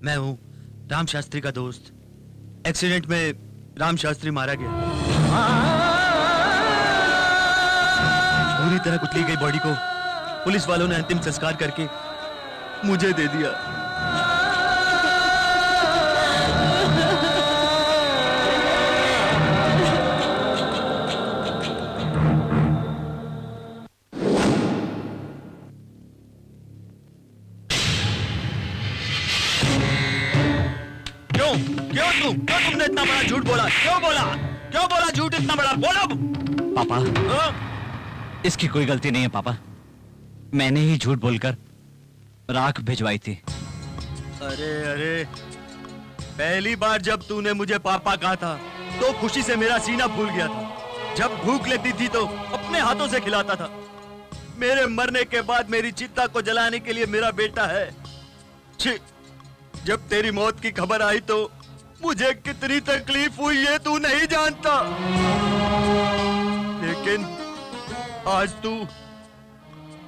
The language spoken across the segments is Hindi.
मैं हूँ राम शास्त्री का दोस्त। एक्सीडेंट में राम शास्त्री मारा गया। पूरी तरह कुचली गई बॉडी को पुलिस वालों ने अंतिम संस्कार करके मुझे दे दिया। क्यों तुमने इतना बड़ा झूठ बोला? क्यों बोला झूठ इतना बड़ा? बोलो। पापा, इसकी कोई गलती नहीं है पापा। मैंने ही झूठ बोलकर राख भिजवाई थी। अरे पहली बार जब तूने मुझे पापा कहा था तो खुशी से मेरा सीना फूल गया था। जब भूख लगती थी तो अपने हाथों से खिलाता था। मेरे मरने के बाद मेरी चिता को जलाने के लिए मेरा बेटा है। छी, जब तेरी मौत की खबर आई तो मुझे कितनी तकलीफ हुई ये तू नहीं जानता। लेकिन आज तू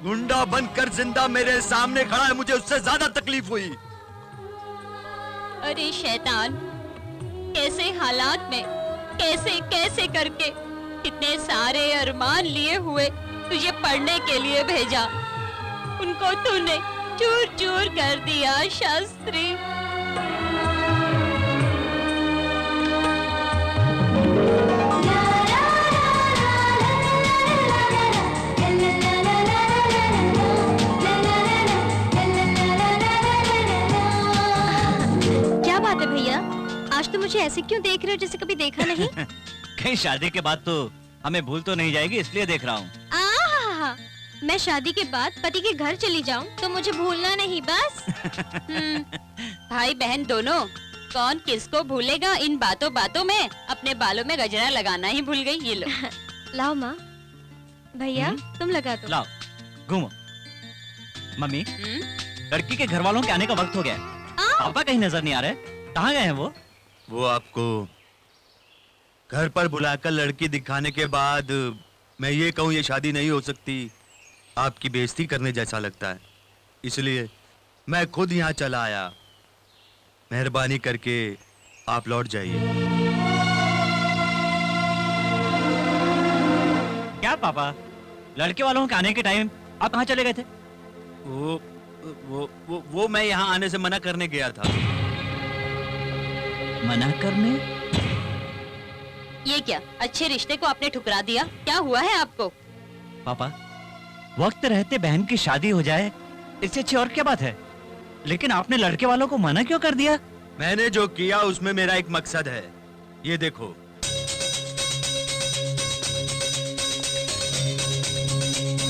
गुंडा बनकर जिंदा मेरे सामने खड़ा है, मुझे उससे ज्यादा तकलीफ हुई। अरे शैतान, कैसे हालात में कैसे करके कितने सारे अरमान लिए हुए तुझे पढ़ने के लिए भेजा, उनको तूने चूर चूर कर दिया शास्त्री। क्या बात है भैया, आज तो मुझे ऐसे क्यों देख रहे हो जैसे कभी देखा नहीं? कहीं शादी के बाद तो हमें भूल तो नहीं जाएगी, इसलिए देख रहा हूँ। मैं शादी के बाद पति के घर चली जाऊं तो मुझे भूलना नहीं बस। भाई बहन दोनों, कौन किसको भूलेगा इन बातों बातों में। अपने बालों में गजरा लगाना ही भूल गई। ये लो। लाओ माँ, भैया तुम लगा दो। लाओ, घूमो। मम्मी, लड़की के घर वालों के आने का वक्त हो गया है। पापा कहीं नजर नहीं आ रहे, कहाँ गए हैं वो आपको घर पर बुलाकर लड़की दिखाने के बाद मैं ये कहूँ ये शादी नहीं हो सकती, आपकी बेइज्जती करने जैसा लगता है, इसलिए मैं खुद यहाँ चला आया। मेहरबानी करके आप लौट जाइए। क्या पापा, लड़के वालों के आने के टाइम आप कहाँ चले गए थे? वो मैं यहाँ आने से मना करने गया था। मना करने? ये क्या, अच्छे रिश्ते को आपने ठुकरा दिया? क्या हुआ है आपको? पापा, वक्त रहते बहन की शादी हो जाए इससे अच्छी और क्या बात है, लेकिन आपने लड़के वालों को मना क्यों कर दिया? मैंने जो किया उसमें मेरा एक मकसद है, ये देखो।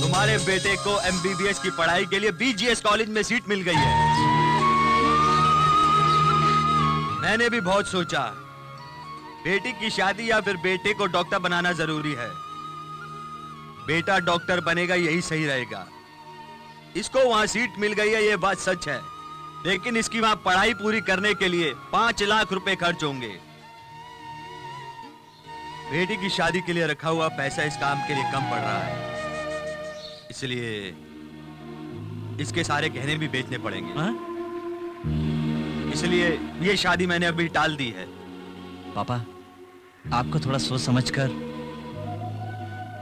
तुम्हारे बेटे को MBBS की पढ़ाई के लिए BGS कॉलेज में सीट मिल गई है। मैंने भी बहुत सोचा, बेटी की शादी या फिर बेटे को डॉक्टर बनाना जरूरी है। बेटा डॉक्टर बनेगा यही सही रहेगा। इसको वहां सीट मिल गई है, ये बात सच है, लेकिन इसकी वहां पढ़ाई पूरी करने के लिए 5 लाख रुपए खर्च होंगे। बेटी की शादी के लिए रखा हुआ पैसा इस काम के लिए कम पड़ रहा है, इसलिए इसके सारे गहने भी बेचने पड़ेंगे। इसलिए ये शादी मैंने अभी टाल दी है। पापा, आपको थोड़ा सोच समझकर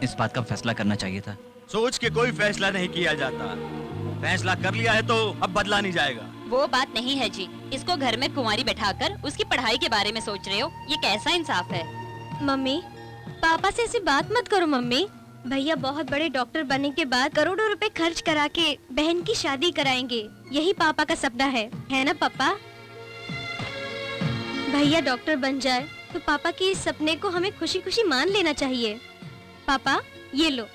इस बात का फैसला करना चाहिए था। सोच के कोई फैसला नहीं किया जाता, फैसला कर लिया है तो अब बदला नहीं जाएगा। वो बात नहीं है जी, इसको घर में कुंवारी बैठाकर उसकी पढ़ाई के बारे में सोच रहे हो, ये कैसा इंसाफ है? मम्मी, पापा से ऐसी बात मत करो मम्मी। भैया बहुत बड़े डॉक्टर बनने के बाद करोड़ों रुपए खर्च करा के बहन की शादी कराएंगे, यही पापा का सपना है ना पापा? भैया डॉक्टर बन जाए तो पापा के इस सपने को हमें खुशी खुशी मान लेना चाहिए। पापा ये लो।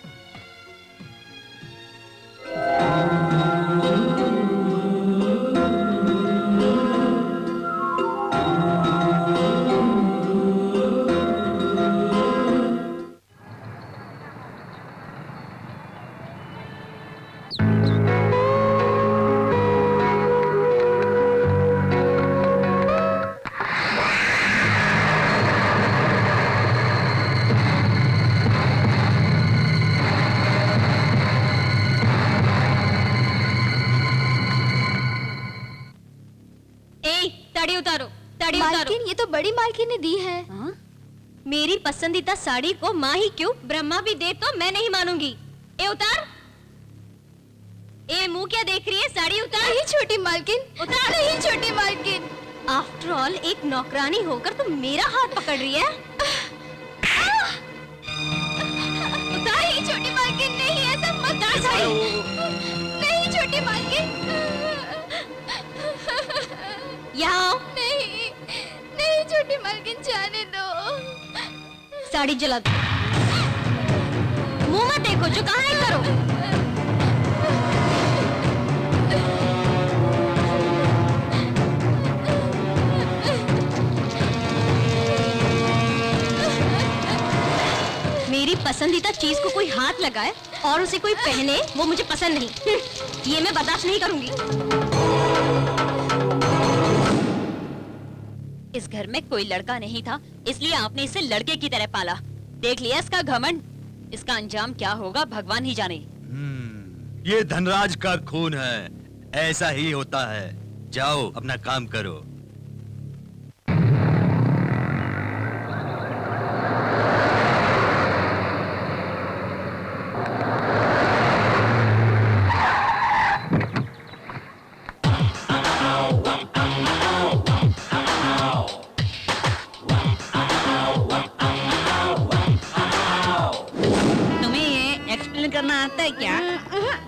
साड़ी उतारो, साड़ी उतारो। मालकिन, ये तो बड़ी मालकिन ने दी है। हाँ? मेरी पसंदीदा साड़ी को माँ ही क्यों, ब्रह्मा भी दे तो मैं नहीं मानूंगी। ए उतार। ए मुंह क्या देख रही है, साड़ी उतार। नहीं छोटी मालकिन, उतार। नहीं छोटी मालकिन। आफ्टर ऑल एक नौकरानी होकर तुम मेरा हाथ पकड़ रही है। उतार ही छोटी मालकिन, नहीं ऐसा मत उतार साड़ी। नहीं छोटी मालकिन। यहाँ आओ। नहीं, नहीं छोटी मालकिन, जाने दो। साड़ी जला दो। मुंह मत देखो, जो कहा है करो। मेरी पसंदीदा चीज को कोई हाथ लगाए और उसे कोई पहने, वो मुझे पसंद नहीं। ये मैं बर्दाश्त नहीं करूंगी। इस घर में कोई लड़का नहीं था, इसलिए आपने इसे लड़के की तरह पाला। देख लिया इसका घमंड, इसका अंजाम क्या होगा भगवान ही जाने। ये धनराज का खून है, ऐसा ही होता है। जाओ अपना काम करो। तुम्हें ये एक्सप्लेन करना आता है क्या?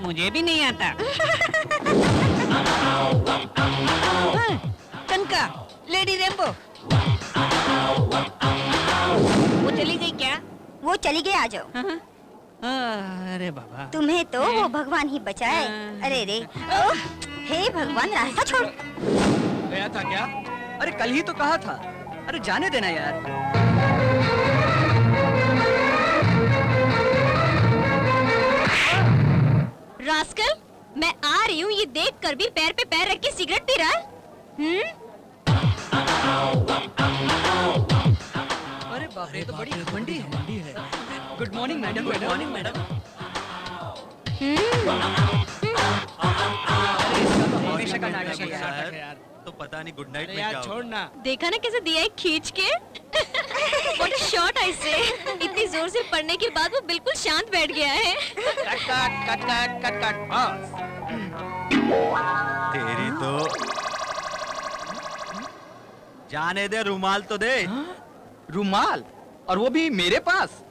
मुझे भी नहीं आता। हाँ, कनका, लेडी रेम्बो, वो चली गई क्या? वो चली गई, आ जाओ। हाँ, अरे बाबा, तुम्हें तो वो भगवान ही बचाए। अरे रे, हे भगवान, रास्ता छोड़। गया था क्या? अरे कल ही तो कहा था। अरे जाने देना यार। रास्कल, मैं आ रही हूँ ये देख कर भी पैर पे पैर रख के सिगरेट पी रहा है। अरे बाप रे, तो बड़ी घमंडी है। Good morning madam. Good morning madam. हमेशा का नाटक है यार। तो पता नहीं गुड नाइट में यार क्या छोड़ होगा। ना। देखा ना कैसे दिया है खींच के। What a shot I say। इतनी जोर से पढ़ने के बाद वो बिल्कुल शांत बैठ गया है। Cut cut cut cut cut cut बस। तेरी तो जाने दे, रुमाल तो दे। रुमाल, और वो भी मेरे पास।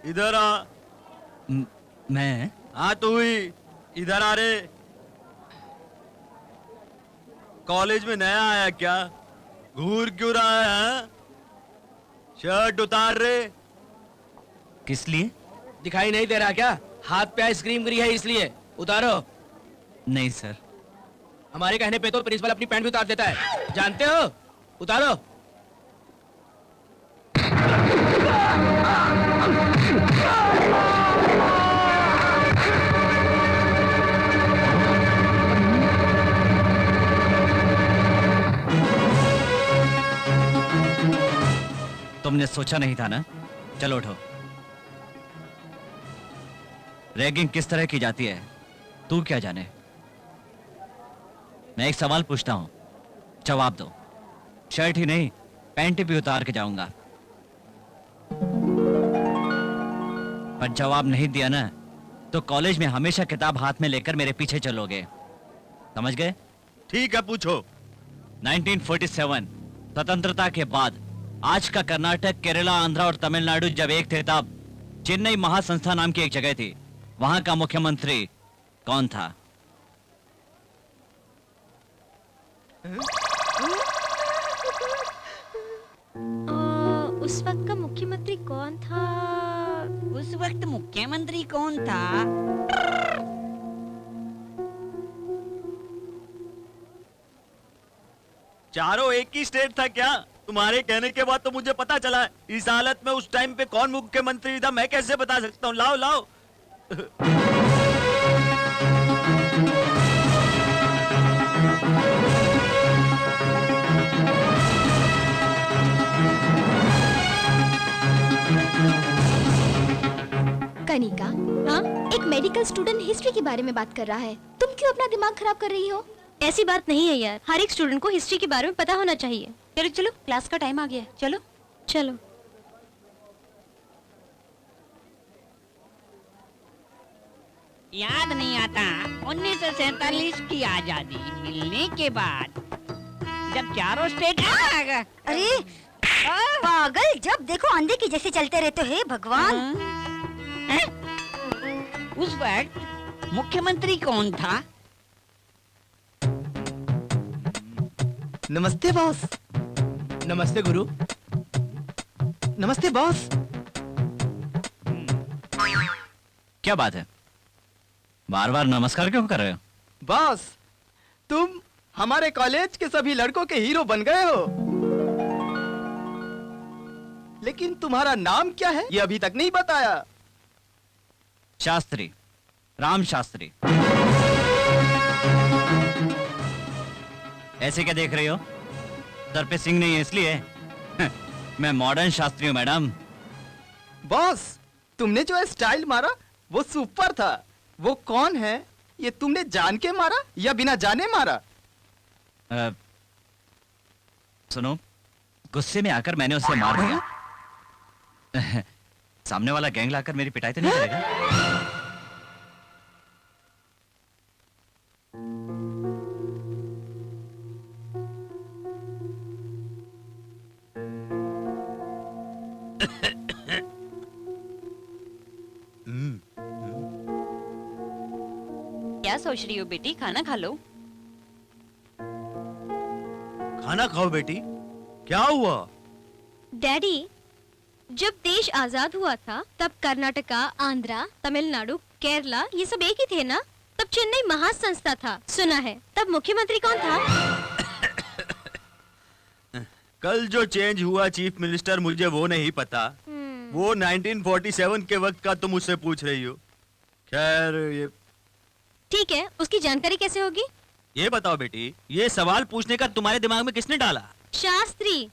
इधर आ। मैं? हाँ तू ही, इधर आ रे। कॉलेज में नया आया क्या? घूर क्यों रहा है? हाँ? शर्ट उतार रे। किस लिए? दिखाई नहीं दे रहा क्या? हाथ पे आइसक्रीम गिरी है इसलिए। उतारो। नहीं सर। हमारे कहने पे तो प्रिंसिपल अपनी पैंट भी उतार देता है, जानते हो? उतारो। तुमने सोचा नहीं था ना? चलो उठो। रैगिंग किस तरह की जाती है तू क्या जाने। मैं एक सवाल पूछता हूं, जवाब दो। शर्ट ही नहीं, पैंट भी उतार के जाऊंगा। पर जवाब नहीं दिया ना तो कॉलेज में हमेशा किताब हाथ में लेकर मेरे पीछे चलोगे, समझ गए? ठीक है, पूछो। 1947 स्वतंत्रता के बाद आज का कर्नाटक, केरला, आंध्रा और तमिलनाडु जब एक थे, तब चेन्नई महासंस्था नाम की एक जगह थी। वहां का मुख्यमंत्री कौन था? उस वक्त का मुख्यमंत्री कौन था? उस वक्त मुख्यमंत्री कौन था? चारों एक ही स्टेट था क्या? तुम्हारे कहने के बाद तो मुझे पता चला है। इस हालत में उस टाइम पे कौन मुख्यमंत्री था मैं कैसे बता सकता हूँ? लाओ लाओ। मेडिकल स्टूडेंट हिस्ट्री के बारे में बात कर रहा है, तुम क्यों अपना दिमाग खराब कर रही हो? ऐसी बात नहीं है यार, हर एक स्टूडेंट को हिस्ट्री के बारे में पता होना चाहिए। चलो चलो, क्लास का टाइम आ गया है, चलो। चलो। याद नहीं आता 1947 की आजादी मिलने के बाद जब चारों स्टेट अरे पागल, जब देखो अंधे की जैसे चलते रहते हो, हे भगवान। उस वक्त मुख्यमंत्री कौन था? नमस्ते बॉस। नमस्ते गुरु। नमस्ते बॉस। क्या बात है, बार बार नमस्कार क्यों कर रहे हो? बॉस, तुम हमारे कॉलेज के सभी लड़कों के हीरो बन गए हो, लेकिन तुम्हारा नाम क्या है ये अभी तक नहीं बताया। शास्त्री, राम शास्त्री। ऐसे क्या देख रही हो? सर पे सिंह नहीं है इसलिए? मैं मॉडर्न शास्त्री हूँ मैडम। बॉस, तुमने जो स्टाइल मारा वो सुपर था। वो कौन है? ये तुमने जान के मारा या बिना जाने मारा? सुनो, गुस्से में आकर मैंने उसे मार दिया। सामने वाला गैंग लाकर मेरी पिटाई तो नहीं करेगा? क्या सोच रही हो बेटी, खाना खा लो। खाना खाओ बेटी। क्या हुआ? डैडी, जब देश आजाद हुआ था तब कर्नाटका, आंध्रा, तमिलनाडु, केरला ये सब एक ही थे ना? तब चेन्नई महासंस्था था, सुना है। तब मुख्यमंत्री कौन था? कल जो चेंज हुआ चीफ मिनिस्टर, मुझे वो नहीं पता। वो 1947 के वक्त का तुम मुझसे पूछ रही हो। खैर, ये ठीक है, उसकी जानकारी कैसे होगी? ये बताओ बेटी, ये सवाल पूछने का तुम्हारे दिमाग में किसने डाला? शास्त्री।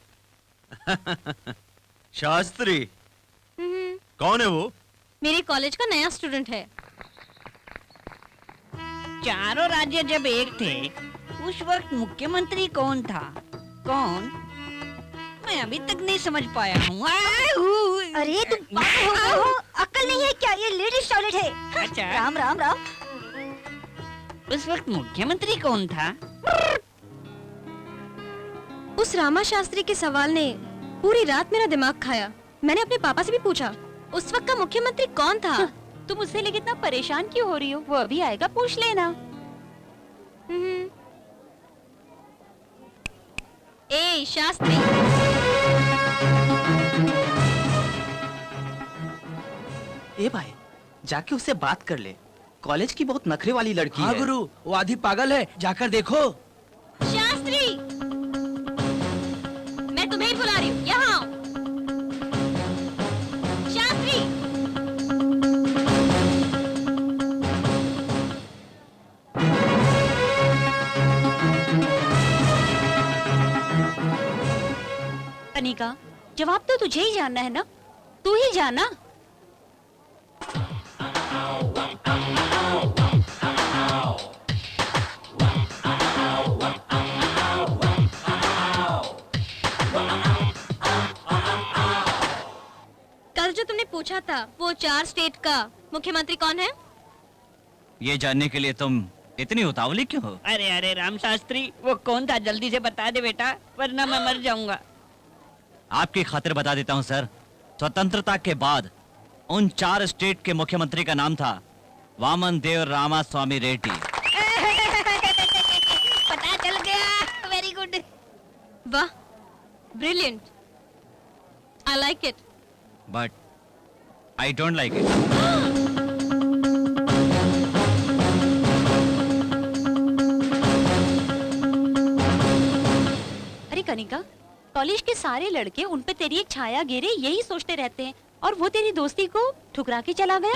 शास्त्री? कौन है वो? मेरे कॉलेज का नया स्टूडेंट है। चारों राज्य जब एक थे उस वक्त मुख्यमंत्री कौन था? कौन? मैं अभी तक नहीं समझ पाया हूँ। अरे तुम पागल हो गए हो? अक्ल नहीं है क्या? ये लेडीज टॉयलेट है। अच्छा। राम राम राम। उस वक्त मुख्यमंत्री कौन था? उस रामा शास्त्री के सवाल ने पूरी रात मेरा दिमाग खाया। मैंने अपने पापा से भी पूछा, उस वक्त का मुख्यमंत्री कौन था? तुम उससे लेके इतना परेशान क्यों हो रही हो? वो अभी आएगा, पूछ लेना। ए शास्त्री। ए भाई, जाके उससे बात कर ले। कॉलेज की बहुत नखरे वाली लड़की है। हाँ गुरु, वो आधी पागल है, जाकर देखो। शास्त्री, मैं तुम्हें ही बुला रही हूँ, यहाँ आओ। शास्त्री। कनिका, जवाब तो तुझे ही जानना है ना, तू ही जाना। कल जो तुमने पूछा था वो 4 स्टेट का मुख्यमंत्री कौन है? ये जानने के लिए तुम इतनी उतावली क्यों हो? अरे अरे राम शास्त्री, वो कौन था? जल्दी से बता दे बेटा, वरना मैं मर जाऊंगा। आपकी खातिर बता देता हूँ सर। स्वतंत्रता के बाद उन 4 स्टेट के मुख्यमंत्री का नाम था वामन देव रामा स्वामी रेड्डी। पता चल गया, वेरी गुड। वाह, brilliant, I like it. But I don't like it. अरे कनिका, कॉलेज के सारे लड़के उन पे तेरी एक छाया गिरे यही सोचते रहते हैं, और वो तेरी दोस्ती को ठुकरा के चला गया।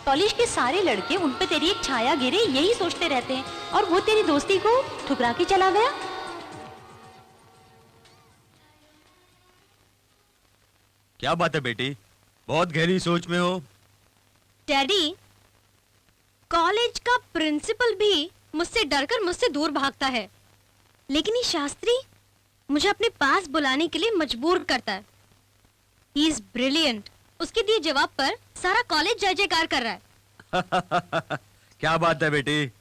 कॉलेज के सारे लड़के उन पे तेरी एक छाया गिरे यही सोचते रहते हैं, और वो तेरी दोस्ती को ठुकरा के चला गया। क्या बात है बेटी, बहुत गहरी सोच में हो। डैडी, कॉलेज का प्रिंसिपल भी मुझसे डरकर मुझसे दूर भागता है, लेकिन ये शास्त्री मुझे अपने पास बुलाने के लिए मजबूर करता है। He is brilliant. उसके दिए जवाब पर सारा कॉलेज जय जयकार कर रहा है। क्या बात है बेटी,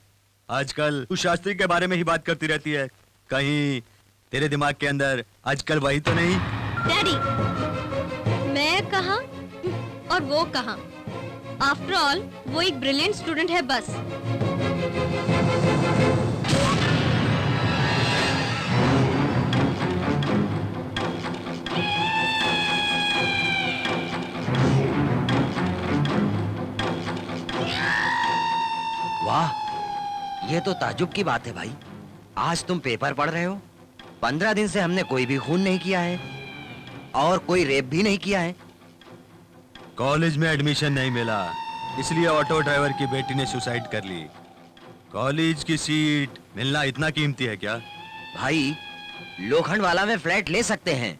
आजकल तू शास्त्री के बारे में ही बात करती रहती है। कहीं तेरे दिमाग के अंदर आजकल वही तो नहीं? डैडी, मैं कहा और वो कहा, आफ्टर ऑल वो एक ब्रिलियंट स्टूडेंट है बस। वाह, ये तो ताज्जुब की बात है भाई। आज तुम पेपर पढ़ रहे हो। 15 दिन से हमने कोई भी खून नहीं किया है और कोई रेप भी नहीं किया है। कॉलेज में एडमिशन नहीं मिला, इसलिए ऑटो ड्राइवर की बेटी ने सुसाइड कर ली। कॉलेज की सीट मिलना इतना कीमती है क्या? भाई, लोखंडवाला में फ्लैट ले सकते हैं,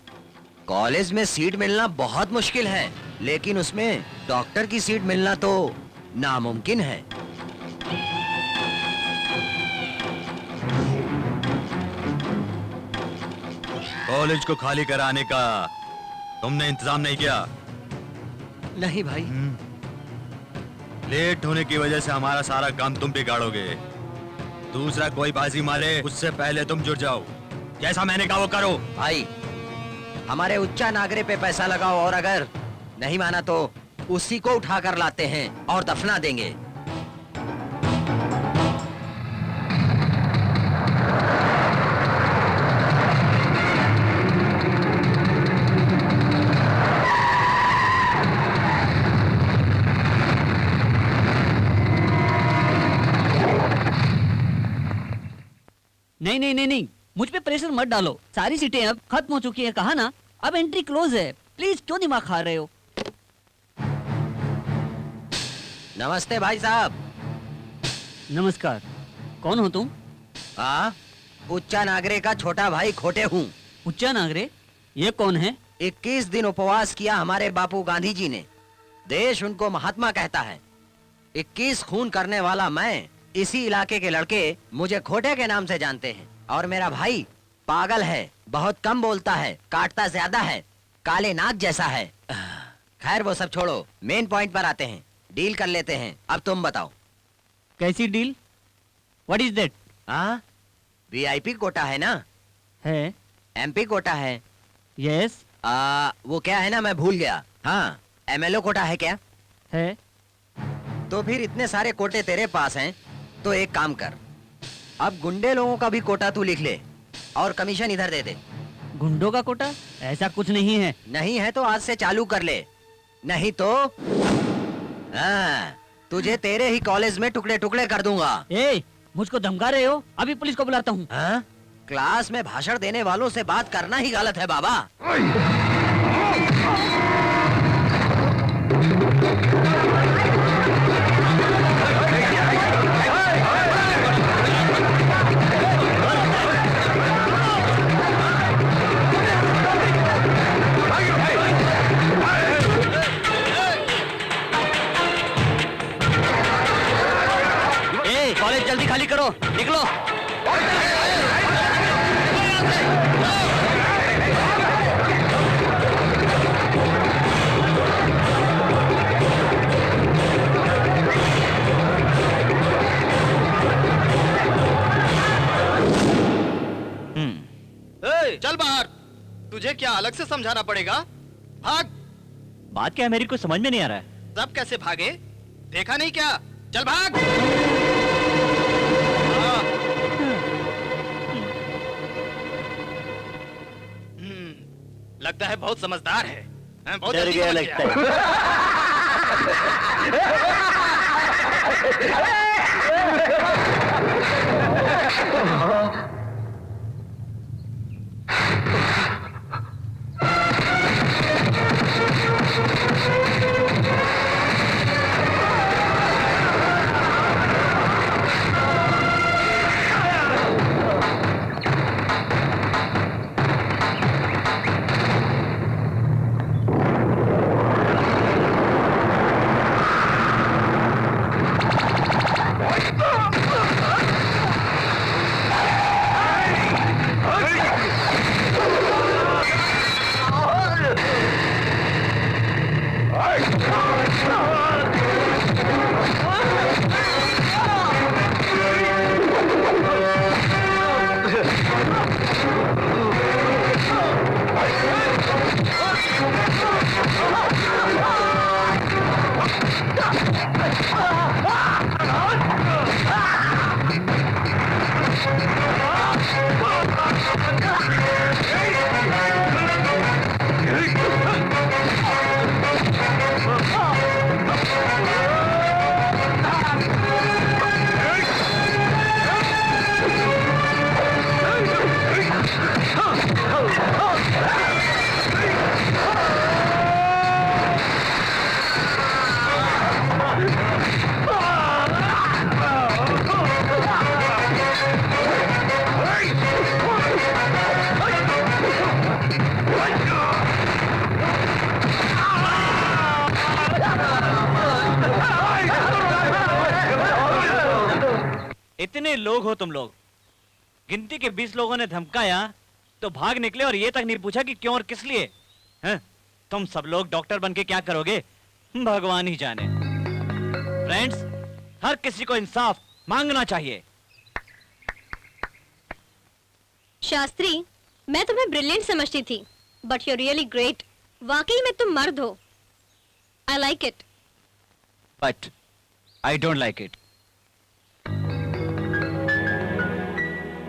कॉलेज में सीट मिलना बहुत मुश्किल है, लेकिन उसमें डॉक्टर की सीट मिलना तो नामुमकिन है। कॉलेज को खाली कराने का तुमने इंतजाम नहीं किया? नहीं भाई। लेट होने की वजह से हमारा सारा काम तुम बिगाड़ोगे। दूसरा कोई बाजी मारे उससे पहले तुम जुट जाओ। जैसा मैंने कहा वो करो। भाई, हमारे उच्चा नागरे पे पैसा लगाओ और अगर नहीं माना तो उसी को उठा कर लाते हैं और दफना देंगे। नहीं नहीं नहीं नहीं, मुझ पे प्रेशर मत डालो। सारी सीटें अब खत्म हो चुकी है, कहा ना, अब एंट्री क्लोज है। प्लीज क्यों दिमाग खा रहे हो? नमस्ते भाई साहब। नमस्कार, कौन हो तुम? हाँ, उच्चा नागरे का छोटा भाई खोटे हूँ। उच्चा नागरे? ये कौन है? 21 दिन उपवास किया हमारे बापू गांधी जी ने। देश उनको महात्मा कहता है। 21 खून करने वाला मैं, इसी इलाके के लड़के मुझे खोटे के नाम से जानते हैं। और मेरा भाई पागल है, बहुत कम बोलता है, काटता ज्यादा है, काले नाग जैसा है। खैर वो सब छोड़ो, मेन पॉइंट पर आते हैं। डील कर लेते हैं। अब तुम बताओ। कैसी डील? What is that? हाँ, वीआईपी कोटा है ना? है। एमपी कोटा है? यस। वो क्या है ना, मैं भूल गया। हाँ, एमएलओ कोटा है क्या? है। तो फिर इतने सारे कोटे तेरे पास हैं, तो एक काम कर, अब गुंडे लोगों का भी कोटा तू लिख ले और कमीशन इधर दे दे। गुंडों का कोटा? ऐसा कुछ नहीं है। नहीं है तो आज से चालू कर ले, नहीं तो तुझे तेरे ही कॉलेज में टुकड़े टुकड़े कर दूंगा। ए, मुझको धमका रहे हो? अभी पुलिस को बुलाता हूँ। क्लास में भाषण देने वालों से बात करना ही गलत है बाबा। कॉलेज जल्दी खाली करो, निकलो। चल बाहर, तुझे क्या अलग से समझाना पड़ेगा? भाग। बात क्या है मेरी कुछ समझ में नहीं आ रहा है। सब कैसे भागे, देखा नहीं क्या? चल भाग। लगता है बहुत समझदार है। बहुत डर जल्दी गया समझ लगता गया। लोग हो तुम लोग? गिनती के 20 लोगों ने धमकाया तो भाग निकले और ये तक नहीं पूछा कि क्यों और किस लिए? हैं? तुम सब लोग डॉक्टर बन के क्या करोगे, भगवान ही जाने। फ्रेंड्स, हर किसी को इंसाफ मांगना चाहिए। शास्त्री, मैं तुम्हें ब्रिलियंट समझती थी, बट यू रियली ग्रेट। वाकई में तुम मर्द हो। I like it. But I don't like it.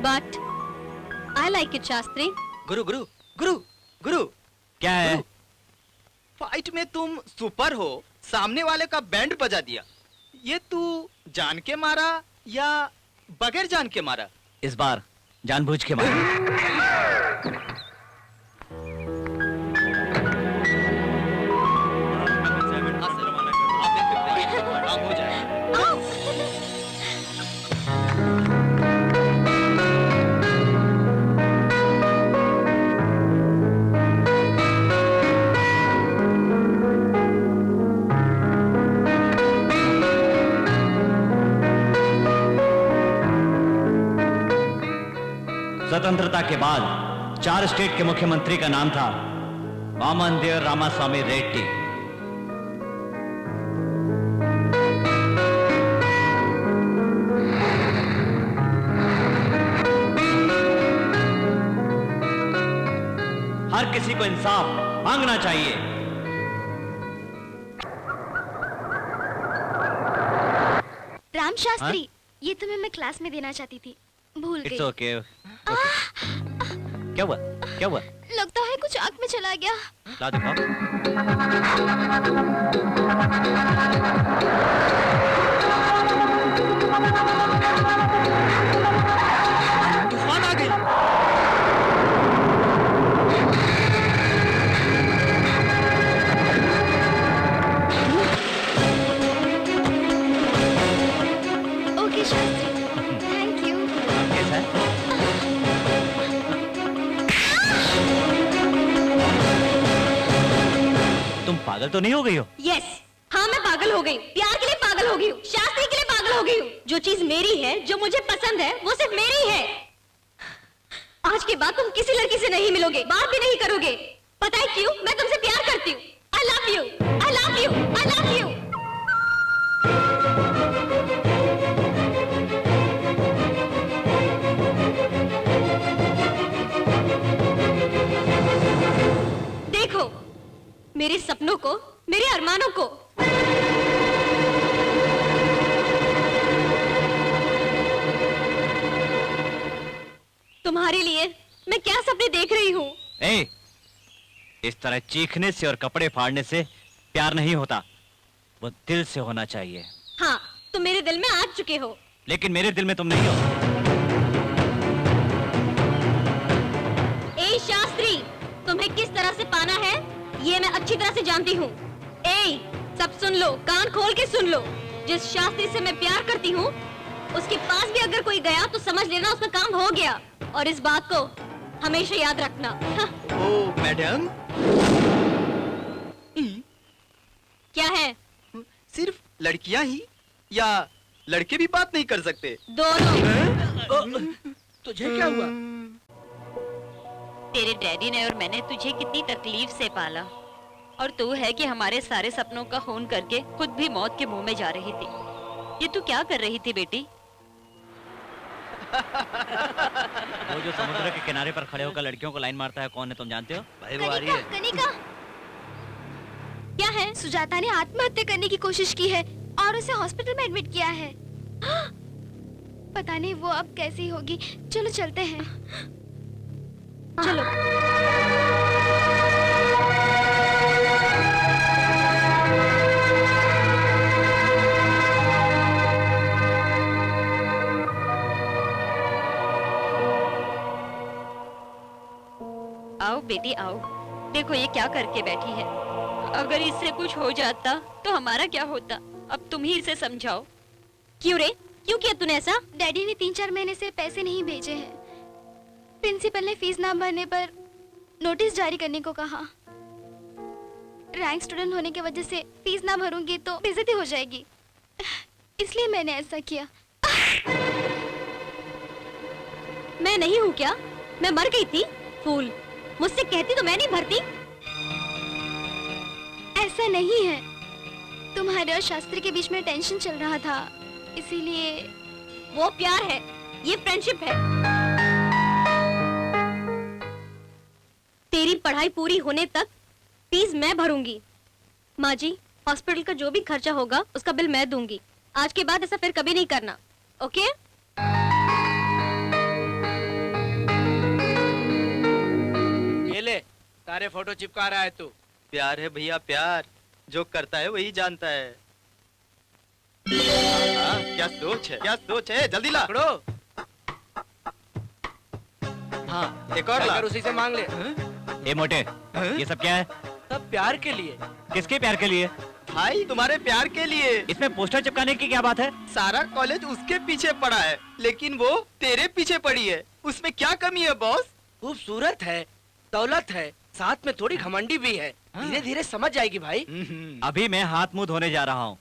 But I like it Shastri. गुरु गुरु गुरु गुरु, क्या है? फाइट में तुम सुपर हो, सामने वाले का बैंड बजा दिया। ये तू जान के मारा या बगैर जान के मारा? इस बार जानबूझ के मारा। हो जाएगा। स्वतंत्रता के बाद 4 स्टेट के मुख्यमंत्री का नाम था वामनदेव रामास्वामी रेड्डी। हर किसी को इंसाफ मांगना चाहिए। राम शास्त्री, ये तुम्हें मैं क्लास में देना चाहती थी, भूल गई। It's okay. क्या हुआ? क्या हुआ? लगता है कुछ आंख में चला गया। ला दिखाओ। तूफान आ गई। Okay Shastri, thank you. कैसा है? तुम पागल तो नहीं हो गई हो? यस, हाँ मैं पागल हो गई, प्यार के लिए पागल हो गई हूँ, शास्त्री के लिए पागल हो गई हूँ। जो चीज मेरी है, जो मुझे पसंद है, वो सिर्फ मेरी है। आज के बाद तुम किसी लड़की से नहीं मिलोगे, बात भी नहीं करोगे। पता है क्यों? मैं तुमसे प्यार करती हूँ। आई love you, I love you, I love you. देखो मेरे सपनों को, मेरे अरमानों को। तुम्हारे लिए मैं क्या सपने देख रही हूँ। ए, इस तरह चीखने से और कपड़े फाड़ने से प्यार नहीं होता, वो दिल से होना चाहिए। हाँ, तुम मेरे दिल में आ चुके हो। लेकिन मेरे दिल में तुम नहीं हो। ए शास्त्री, तुम्हें किस तरह से पाना है ये मैं अच्छी तरह से जानती हूँ। ए, सब सुन लो, कान खोल के सुन लो। जिस शास्त्री से मैं प्यार करती हूँ, उसके पास भी अगर कोई गया तो समझ लेना उसका काम हो गया। और इस बात को हमेशा याद रखना। ओ मैडम, क्या है? सिर्फ लड़कियां ही या लड़के भी बात नहीं कर सकते? दोनों। तुझे क्या हुआ? तेरे डैडी ने और मैंने तुझे कितनी तकलीफ से पाला, और तू है कि हमारे सारे सपनों का खून करके खुद भी मौत के मुंह में जा रही थी। ये तू क्या कर रही थी बेटी? वो जो समुद्र के किनारे पर खड़े होकर लड़कियों को लाइन मारता है, कौन है तुम जानते हो? भाई वो आ रही है। कनिका, क्या है? सुजाता ने आत्महत्या करने की कोशिश की है और उसे हॉस्पिटल में एडमिट किया है। पता नहीं वो अब कैसी होगी। चलो चलते हैं। चलो। आओ बेटी आओ, देखो ये क्या करके बैठी है। अगर इससे कुछ हो जाता तो हमारा क्या होता? अब तुम ही इसे समझाओ। क्यों रे, क्यों किया तूने ऐसा? डैडी ने 3-4 महीने से पैसे नहीं भेजे हैं। प्रिंसिपल ने फीस ना भरने पर नोटिस जारी करने को कहा। रैंक स्टूडेंट होने की वजह से फीस ना भरूंगी तो बेइज्जती हो जाएगी, इसलिए मैंने ऐसा किया। मैं नहीं हूँ क्या? मैं मर गई थी? फूल, मुझसे कहती तो मैं नहीं भरती। ऐसा नहीं है, तुम्हारे और शास्त्री के बीच में टेंशन चल रहा था, इसीलिए। वो प्यार है, ये फ्रेंडशिप है। तेरी पढ़ाई पूरी होने तक फीस मैं भरूंगी। माँ जी, हॉस्पिटल का जो भी खर्चा होगा उसका बिल मैं दूंगी। आज के बाद ऐसा फिर कभी नहीं करना, ओके? ये ले, तारे फोटो चिपका रहा है तू। प्यार है भैया, प्यार। जो करता है वही जानता है। हाँ, क्या सोच है, क्या सोच है, जल्दी ला। पकड़ो। हाँ, एक और ला। अगर उसी से मांग ले। ए मोटे, ये सब क्या है? सब प्यार के लिए। किसके प्यार के लिए? भाई तुम्हारे प्यार के लिए। इसमें पोस्टर चिपकाने की क्या बात है? सारा कॉलेज उसके पीछे पड़ा है, लेकिन वो तेरे पीछे पड़ी है। उसमें क्या कमी है बॉस? खूबसूरत है, दौलत है, साथ में थोड़ी घमंडी भी है। धीरे धीरे समझ जाएगी भाई। अभी मैं हाथ मुंह धोने जा रहा हूँ।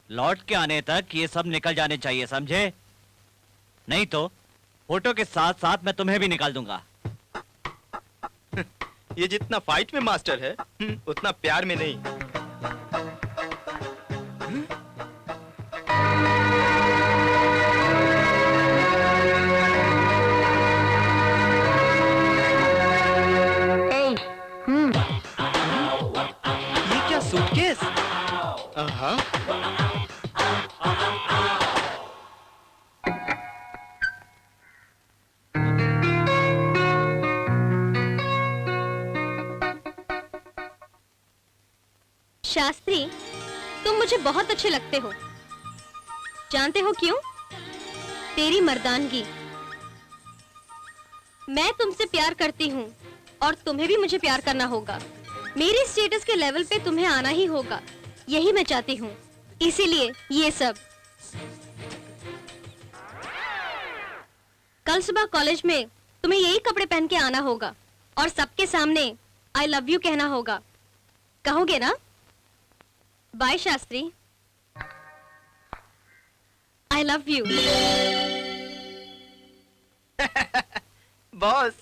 लौट के आने तक ये सब निकल जाने चाहिए, समझे? नहीं तो फोटो के साथ साथ मैं तुम्हें भी निकाल दूंगा। ये जितना फाइट में मास्टर है, उतना प्यार में नहीं। ये क्या सूटकेस? हाँ। शास्त्री, तुम मुझे बहुत अच्छे लगते हो। जानते हो क्यों? तेरी मर्दानगी। मैं तुमसे प्यार करती हूँ और तुम्हें भी मुझे प्यार करना होगा। मेरी स्टेटस के लेवल पे तुम्हें आना ही होगा, यही मैं चाहती हूँ। इसीलिए ये सब। कल सुबह कॉलेज में तुम्हें यही कपड़े पहन के आना होगा और सबके सामने आई लव यू कहना होगा। कहोगे ना? Bye Shastri, I love you. Boss,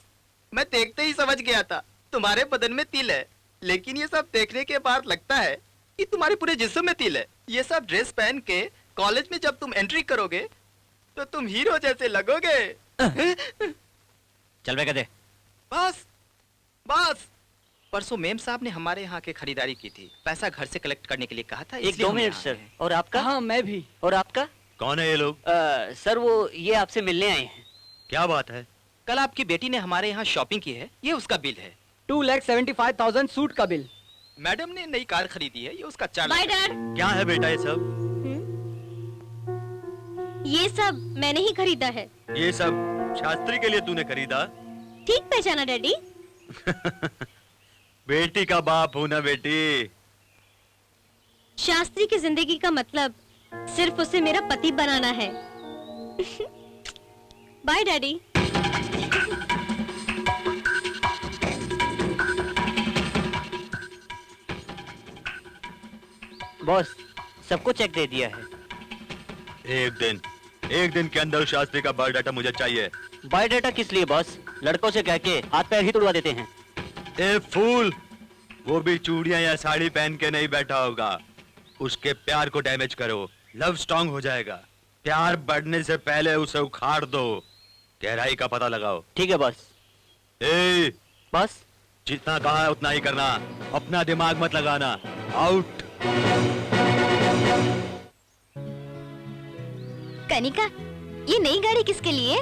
मैं देखते ही समझ गया था तुम्हारे बदन में तिल है, लेकिन ये सब देखने के बाद लगता है कि तुम्हारे पूरे जिस्म में तिल है। ये सब ड्रेस पहन के कॉलेज में जब तुम एंट्री करोगे तो तुम हीरो जैसे लगोगे। चल बे गधे। बस बस, परसों मेम साहब ने हमारे यहाँ के खरीदारी की थी। पैसा घर से कलेक्ट करने के लिए कहा था। एक 2 मिनट सर। और आपका? हाँ, मैं भी। और आपका? कौन है ये लोग? सर वो ये आपसे मिलने आए हैं। क्या बात है? कल आपकी बेटी ने हमारे यहाँ शॉपिंग की है, ये उसका बिल है। 2,75,000 सूट का बिल। मैडम ने नई कार खरीदी है, ये उसका 4 बाय लाख। डैड। क्या है बेटा ये सब? ये सब मैंने ही खरीदा है। ये सब शास्त्री के लिए तूने खरीदा? ठीक पहचाना डैडी। बेटी का बाप हूं ना बेटी। शास्त्री की जिंदगी का मतलब सिर्फ उसे मेरा पति बनाना है। Bye daddy. बॉस, सबको चेक दे दिया है। एक दिन के अंदर शास्त्री का बायोडाटा मुझे चाहिए। बायोडाटा किस लिए बॉस? लड़कों से कह के हाथ पैर ही तोड़वा देते हैं। ए फूल, वो भी चूड़ियां या साड़ी पहन के नहीं बैठा होगा। उसके प्यार को डैमेज करो, लव स्ट्रॉन्ग हो जाएगा। प्यार बढ़ने से पहले उसे उखाड़ दो, गहराई का पता लगाओ। ठीक है बॉस। ए बॉस, जितना कहा है उतना ही करना, अपना दिमाग मत लगाना। आउट। कनिका, ये नई गाड़ी किसके लिए?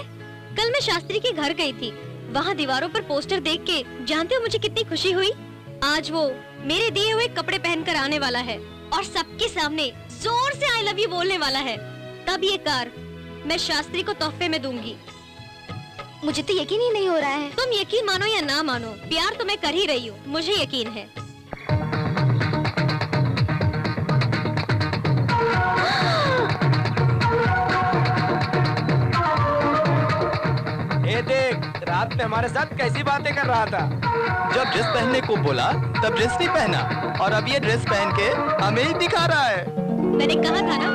कल मैं शास्त्री के घर गई थी, वहाँ दीवारों पर पोस्टर देख के जानते हो मुझे कितनी खुशी हुई। आज वो मेरे दिए हुए कपड़े पहनकर आने वाला है और सबके सामने जोर से आई लव यू बोलने वाला है। तब ये कार मैं शास्त्री को तोहफे में दूंगी। मुझे तो यकीन ही नहीं हो रहा है। तुम यकीन मानो या ना मानो, प्यार तो मैं कर ही रही हूँ, मुझे यकीन है। ये देख, रात में हमारे साथ कैसी बातें कर रहा था। जब ड्रेस पहनने को बोला तब ड्रेस नहीं पहना, और अब ये ड्रेस पहन के हमें ही दिखा रहा है। मैंने कहा था ना,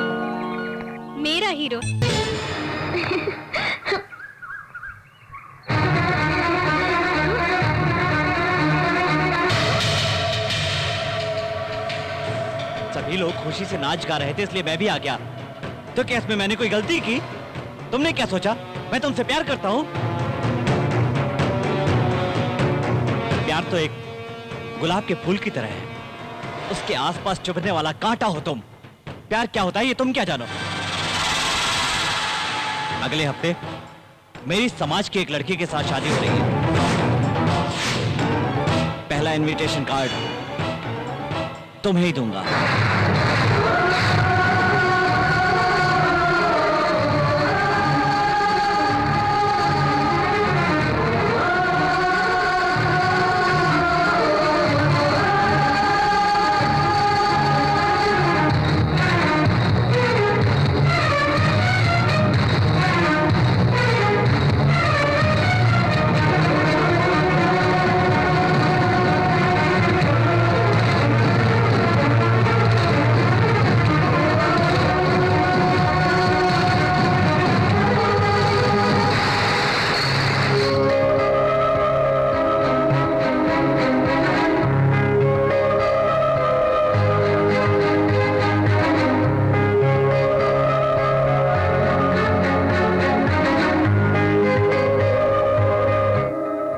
मेरा हीरो। सभी लोग खुशी से नाच गा रहे थे इसलिए मैं भी आ गया। तो क्या इसमें मैंने कोई गलती की? तुमने क्या सोचा मैं तुमसे प्यार करता हूं? प्यार तो एक गुलाब के फूल की तरह है, उसके आसपास चुभने वाला कांटा हो तुम। प्यार क्या होता है ये तुम क्या जानो? अगले हफ्ते मेरी समाज की एक लड़की के साथ शादी हो रही है। पहला इनविटेशन कार्ड तुम्हें ही दूंगा।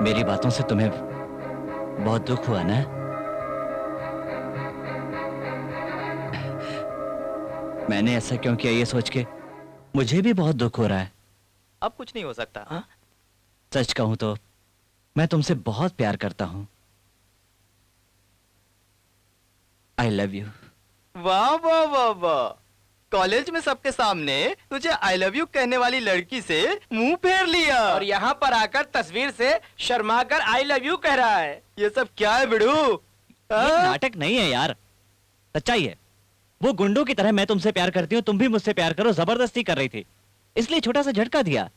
मेरी बातों से तुम्हें बहुत दुख हुआ ना? मैंने ऐसा क्यों किया ये सोच के मुझे भी बहुत दुख हो रहा है। अब कुछ नहीं हो सकता। हाँ? सच कहूं तो मैं तुमसे बहुत प्यार करता हूं। आई लव यू। वाह वाह वाह वाह, कॉलेज में सबके सामने तुझे आई लव यू कहने वाली लड़की से मुंह फेर लिया और यहाँ पर आकर तस्वीर से शर्माकर आई लव यू कह रहा है। ये सब क्या है बिड़ू? ये नाटक नहीं है यार, सच्चाई है। वो गुंडों की तरह मैं तुमसे प्यार करती हूँ, तुम भी मुझसे प्यार करो, जबरदस्ती कर रही थी इसलिए छोटा सा झटका दिया।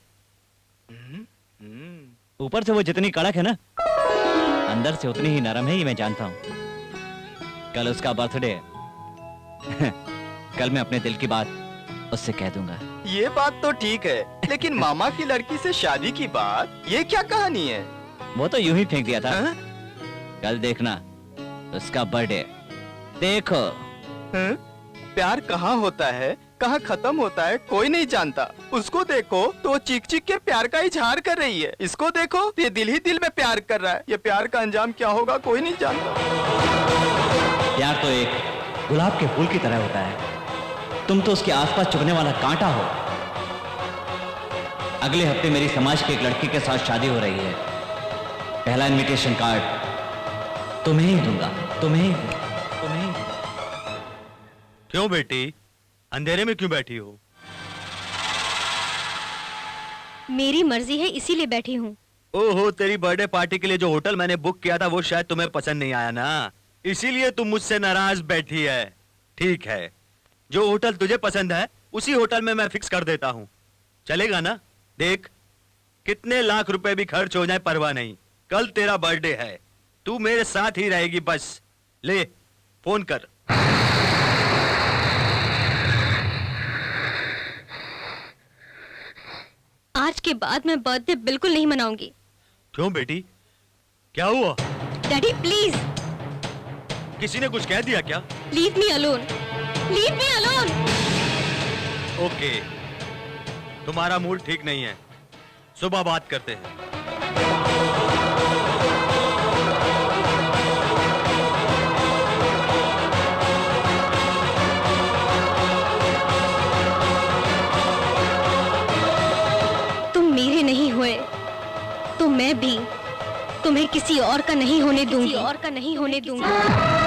ऊपर से वो जितनी कड़क है ना, अंदर से उतनी ही नरम है, ये मैं जानता हूँ। कल उसका बर्थडे है कल मैं अपने दिल की बात उससे कह दूंगा। ये बात तो ठीक है, लेकिन मामा की लड़की से शादी की बात, ये क्या कहानी है? वो तो यूं ही फेंक दिया था। कल देखना उसका बर्थडे, देखो। प्यार कहाँ होता है, कहाँ खत्म होता है, कोई नहीं जानता। उसको देखो तो वो चीख चीख के प्यार का इजहार कर रही है, इसको देखो तो ये दिल ही दिल में प्यार कर रहा है। ये प्यार का अंजाम क्या होगा कोई नहीं जानता। प्यार तो एक गुलाब के फूल की तरह होता है, तुम तो उसके आसपास चुभने वाला कांटा हो। अगले हफ्ते मेरी समाज की एक लड़की के साथ शादी हो रही है। पहला इनविटेशन कार्ड तुम्हें ही दूंगा, तुम्हें ही। क्यों बेटी, अंधेरे में क्यों बैठी हो? मेरी मर्जी है इसीलिए बैठी हूँ। ओहो, तेरी बर्थडे पार्टी के लिए जो होटल मैंने बुक किया था वो शायद तुम्हें पसंद नहीं आया ना, इसीलिए तुम मुझसे नाराज बैठी है। ठीक है, जो होटल तुझे पसंद है उसी होटल में मैं फिक्स कर देता हूँ, चलेगा ना? देख, कितने लाख रुपए भी खर्च हो जाए परवाह नहीं, कल तेरा बर्थडे है, तू मेरे साथ ही रहेगी बस। ले फोन कर। आज के बाद मैं बर्थडे बिल्कुल नहीं मनाऊंगी। क्यों बेटी, क्या हुआ? Daddy please. किसी ने कुछ कह दिया क्या? Leave me alone, leave me alone. Okay, तुम्हारा मूड ठीक नहीं है, सुबह बात करते हैं। तुम मेरे नहीं हुए तो मैं भी तुम्हें किसी और का नहीं होने दूंगी, किसी और का नहीं होने दूंगी।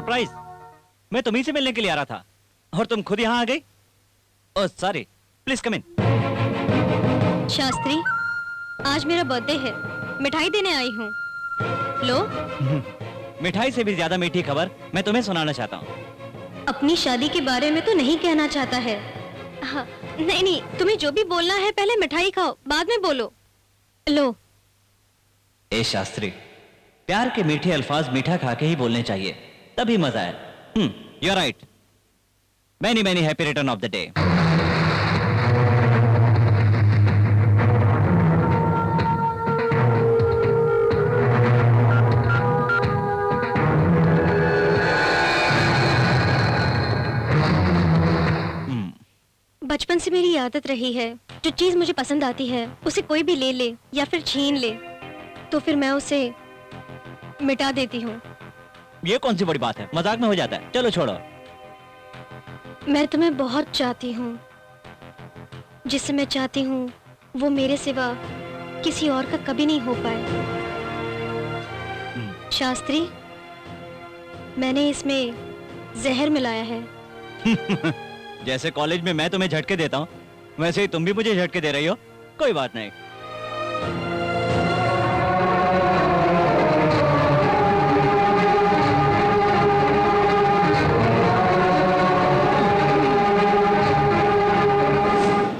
सरप्राइज? मैं तुम्हीं से मिलने के लिए आ रहा था और तुम खुद यहाँ आ गई। ओह सॉरी, प्लीज कम इन। शास्त्री, आज मेरा बर्थडे है, मिठाई देने आई हूँ। लो। मिठाई से भी ज्यादा मीठी खबर मैं तुम्हें सुनाना चाहता हूँ। अपनी शादी के बारे में तो नहीं कहना चाहता है। हाँ, नहीं नहीं, तुम्हें जो भी बोलना है पहले मिठाई खाओ, बाद में बोलो। लो। ए शास्त्री, प्यार के मीठे अल्फाज मीठा खा के ही बोलने चाहिए, तभी मजा है। You are right. Many many happy return of the day. बचपन से मेरी आदत रही है, जो चीज मुझे पसंद आती है उसे कोई भी ले ले या फिर छीन ले तो फिर मैं उसे मिटा देती हूँ। ये कौन सी बड़ी बात है, मजाक में हो जाता है। चलो छोड़ो। मैं तुम्हें बहुत चाहती हूँ, जिससे मैं चाहती हूँ वो मेरे सिवा किसी और का कभी नहीं हो पाए। शास्त्री, मैंने इसमें जहर मिलाया है। जैसे कॉलेज में मैं तुम्हें झटके देता हूँ, वैसे ही तुम भी मुझे झटके दे रही हो। कोई बात नहीं।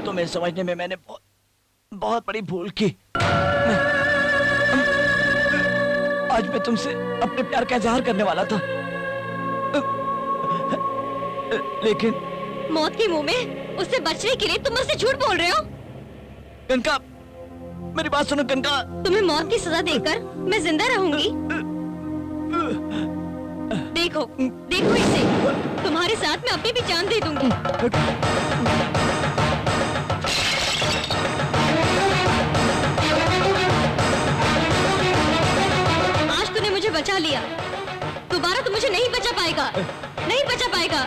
तुम्हें समझने में मैंने बहुत बड़ी भूल की। आज मैं तुमसे अपने प्यार का इजहार करने वाला था, लेकिन मौत के मुंह में उससे बचने के लिए तुम मुझसे झूठ बोल रहे हो। कनका, मेरी बात सुनो कनका। तुम्हें मौत की सजा देकर मैं जिंदा रहूंगी। देखो देखो इसे, तुम्हारे साथ मैं अपनी भी जान दे दूंगी। आज तूने मुझे बचा लिया, दोबारा तू मुझे नहीं बचा पाएगा, नहीं बचा पाएगा।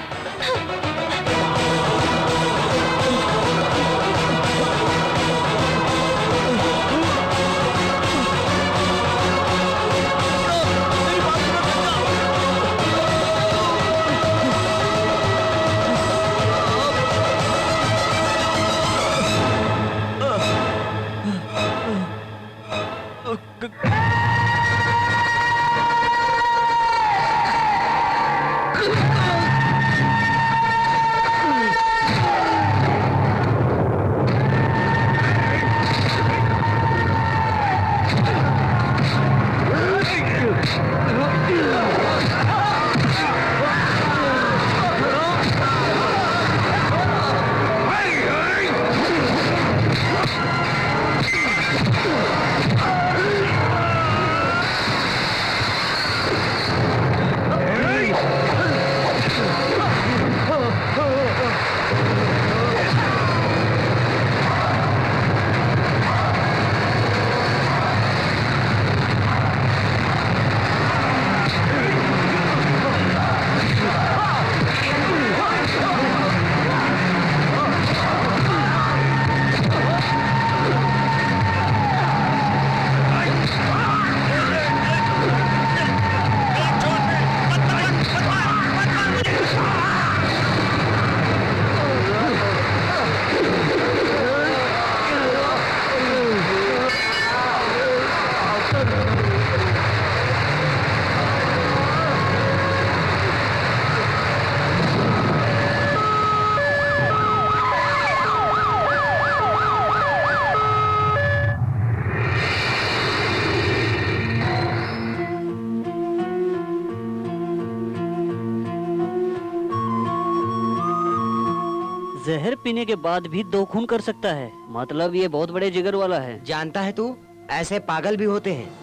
जहर पीने के बाद भी 2 खून कर सकता है, मतलब ये बहुत बड़े जिगर वाला है। जानता है तू, ऐसे पागल भी होते हैं।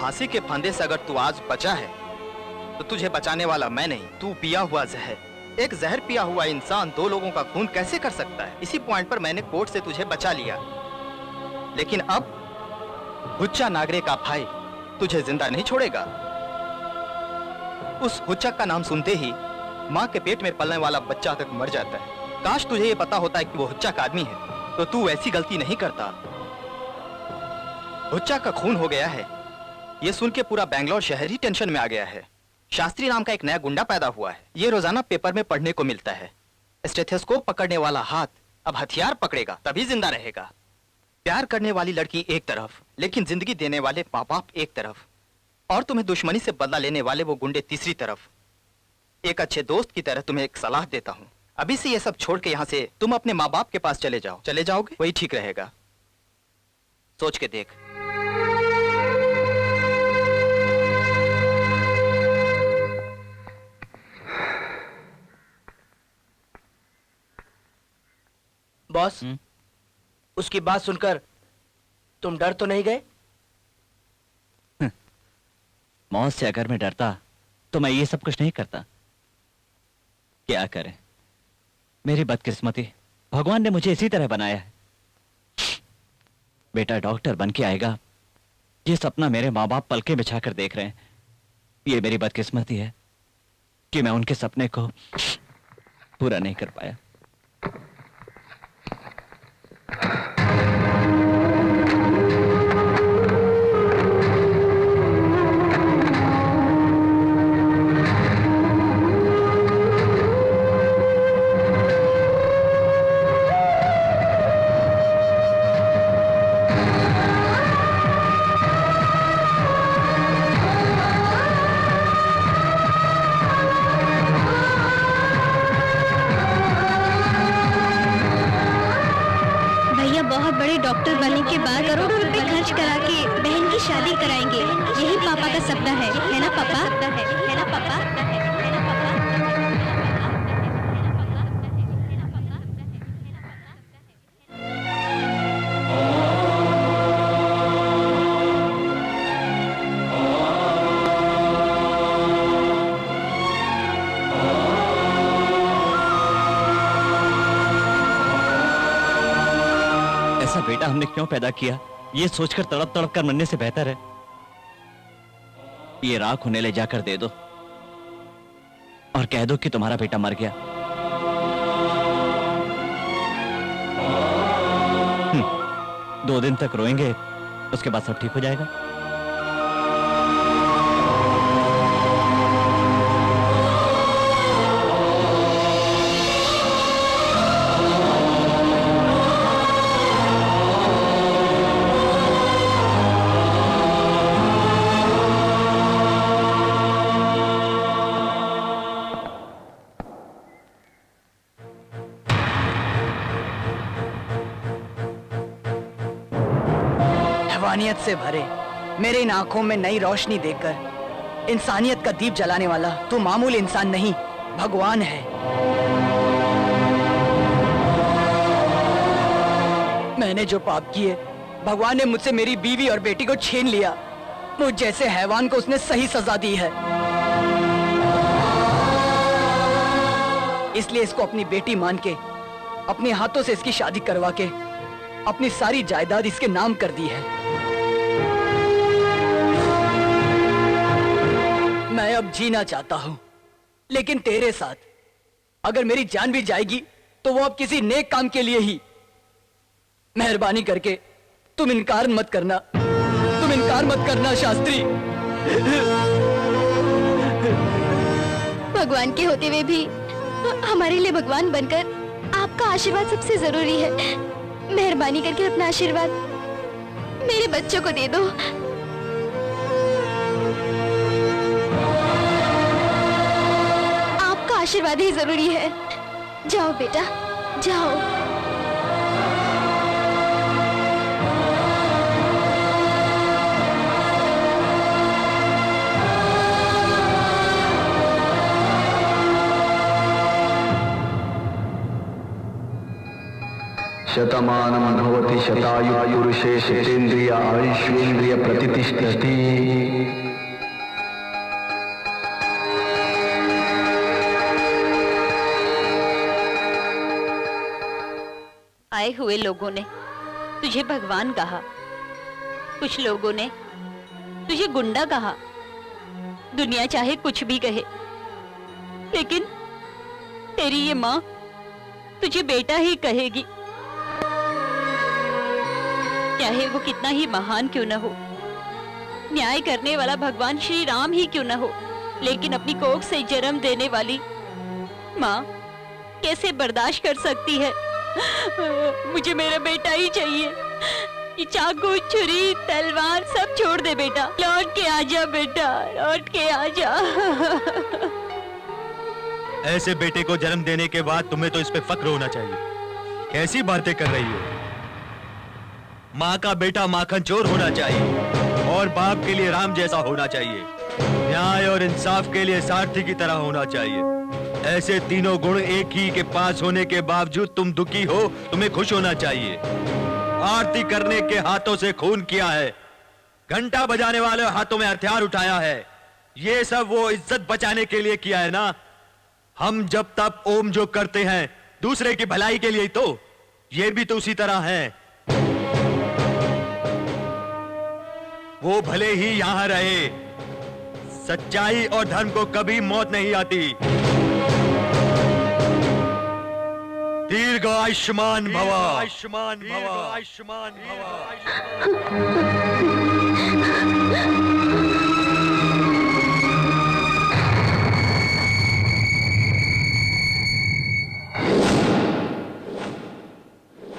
फांसी के फंदे से अगर तू आज बचा है तो तुझे बचाने वाला मैं नहीं, तू पिया हुआ जहर। एक जहर पिया हुआ इंसान 2 लोगों का खून कैसे कर सकता है? इसी पॉइंट पर मैंने कोर्ट से तुझे बचा लिया, लेकिन अब हुच्चा नागरे का भाई तुझे जिंदा नहीं छोड़ेगा। उस हुच्चक का नाम सुनते ही माँ के पेट में पलने वाला बच्चा तक मर जाता है। काश तुझे ये पता होता है कि वो हुच्चक आदमी है, तो तू ऐसी गलती नहीं करता। हुच्चक का खून हो गया है, ये सुन के पूरा बैंगलोर शहर ही टेंशन में आ गया है। शास्त्री नाम का एक नया गुंडा पैदा हुआ है, ये रोजाना पेपर में पढ़ने को मिलता है। स्टेथोस्कोप पकड़ने वाला हाथ अब हथियार पकड़ेगा तभी जिंदा रहेगा। प्यार करने वाली लड़की एक तरफ, लेकिन जिंदगी देने वाले माँ बाप एक तरफ, और तुम्हें दुश्मनी से बदला लेने वाले वो गुंडे तीसरी तरफ। एक अच्छे दोस्त की तरह तुम्हें एक सलाह देता हूँ, अभी से ये सब छोड़ के यहाँ से तुम अपने माँ बाप के पास चले जाओ। चले जाओगे? वही ठीक रहेगा, सोच के देख। बॉस, उसकी बात सुनकर तुम डर तो नहीं गए? मौत से अगर मैं डरता तो मैं ये सब कुछ नहीं करता। क्या करें, मेरी बदकिस्मती, भगवान ने मुझे इसी तरह बनाया है। बेटा डॉक्टर बन के आएगा, ये सपना मेरे माँ बाप पलके बिछा कर देख रहे हैं। ये मेरी बदकिस्मती है कि मैं उनके सपने को पूरा नहीं कर पाया। डॉक्टर बनने के बाद करोड़ों रुपए खर्च करा के बहन की शादी कराएंगे। यही पापा का सपना है ना पापा? है ना पापा? ऐसा बेटा हमने क्यों पैदा किया, ये सोचकर तड़प तड़प कर मरने से बेहतर है ये राख उन्हें ले जाकर दे दो और कह दो कि तुम्हारा बेटा मर गया। 2 दिन तक रोएंगे, उसके बाद सब ठीक हो जाएगा। हैवानियत से भरे मेरे इन आंखों में नई रोशनी देखकर इंसानियत का दीप जलाने वाला तू मामूली इंसान नहीं, भगवान है। मैंने जो पाप किए, भगवान ने मुझसे मेरी बीवी और बेटी को छीन लिया। मुझ जैसे हैवान को उसने सही सजा दी है। इसलिए इसको अपनी बेटी मान के अपने हाथों से इसकी शादी करवा के अपनी सारी जायदाद इसके नाम कर दी है। मैं अब जीना चाहता हूं, लेकिन तेरे साथ। अगर मेरी जान भी जाएगी तो वो अब किसी नेक काम के लिए ही। मेहरबानी करके तुम इनकार मत करना, तुम इनकार मत करना शास्त्री। भगवान के होते हुए भी हमारे लिए भगवान बनकर आपका आशीर्वाद सबसे जरूरी है। मेहरबानी करके अपना आशीर्वाद मेरे बच्चों को दे दो। आपका आशीर्वाद ही जरूरी है। जाओ बेटा, जाओ। शतमानं भवति शतायु पुरुषे शतेन्द्रिय आयुष्वेन्द्रिय प्रतिष्ठति। आए हुए लोगों ने तुझे भगवान कहा, कुछ लोगों ने तुझे गुंडा कहा। दुनिया चाहे कुछ भी कहे, लेकिन तेरी ये माँ तुझे बेटा ही कहेगी, चाहे वो कितना ही महान क्यों न हो, न्याय करने वाला भगवान श्री राम ही क्यों न हो, लेकिन अपनी कोख से जन्म देने वाली माँ कैसे बर्दाश्त कर सकती है। मुझे मेरा बेटा ही चाहिए। ये चाकू, छुरी, तलवार सब छोड़ दे बेटा। लौट के आजा बेटा, लौट के आजा। ऐसे बेटे को जन्म देने के बाद तुम्हें तो इस पे फक्र होना चाहिए। कैसी बातें कर रही हो? माँ का बेटा माखन चोर होना चाहिए और बाप के लिए राम जैसा होना चाहिए। न्याय और इंसाफ के लिए सारथी की तरह होना चाहिए। ऐसे तीनों गुण एक ही के पास होने के बावजूद तुम दुखी हो, तुम्हें खुश होना चाहिए। आरती करने के हाथों से खून किया है, घंटा बजाने वाले हाथों में हथियार उठाया है। ये सब वो इज्जत बचाने के लिए किया है ना। हम जब तब ओम जो करते हैं दूसरे की भलाई के लिए ही तो, ये भी तो उसी तरह है। वो भले ही यहां रहे, सच्चाई और धर्म को कभी मौत नहीं आती। दीर्घ आयुष्मान भव, आयुष्मान भव, आयुष्मान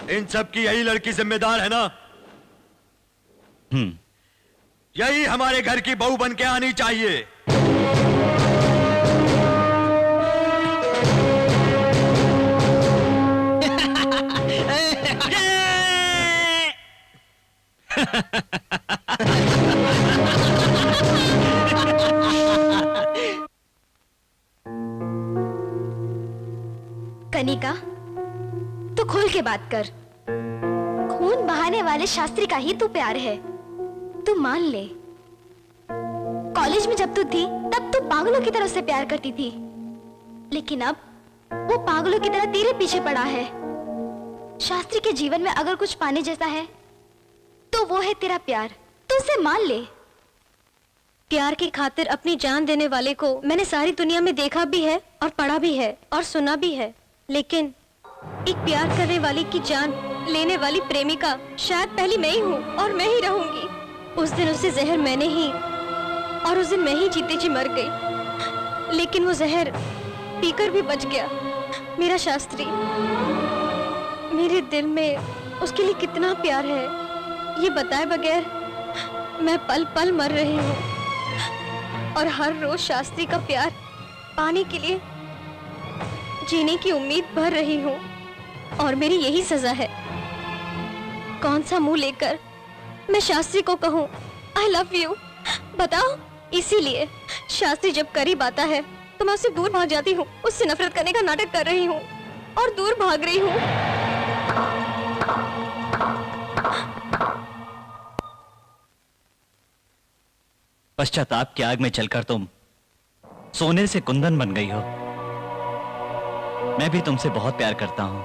इन सब की यही लड़की जिम्मेदार है ना? यही हमारे घर की बहू बन के आनी चाहिए। कनिका, तू खोल के बात कर। खून बहाने वाले शास्त्री का ही तू प्यार है, तू मान ले। कॉलेज में जब तू थी तब तू पागलों की तरह से प्यार करती थी, लेकिन अब वो पागलों की तरह तेरे पीछे पड़ा है। शास्त्री के जीवन में अगर कुछ पाने जैसा है तो वो है तेरा प्यार, तू उसे मान ले। प्यार की खातिर अपनी जान देने वाले को मैंने सारी दुनिया में देखा भी है और पढ़ा भी है और सुना भी है, लेकिन एक प्यार करने वाली की जान लेने वाली प्रेमिका शायद पहली मैं ही हूँ और मैं ही रहूंगी। उस दिन उसे जहर मैंने ही, और उस दिन मैं ही जीते जी मर गई, लेकिन वो जहर पीकर भी बच गया। मेरा शास्त्री, मेरे दिल में उसके लिए कितना प्यार है ये बताए बगैर मैं पल पल मर रही हूँ, और हर रोज शास्त्री का प्यार पाने के लिए जीने की उम्मीद भर रही हूँ, और मेरी यही सजा है। कौन सा मुंह लेकर मैं शास्त्री को कहूँ आई लव यू, बताओ? इसीलिए शास्त्री जब करीब आता है तो मैं उससे दूर भाग जाती हूँ, उससे नफरत करने का नाटक कर रही हूँ और दूर भाग रही हूँ। पश्चाताप की आग में चलकर तुम सोने से कुंदन बन गई हो। मैं भी तुमसे बहुत प्यार करता हूं,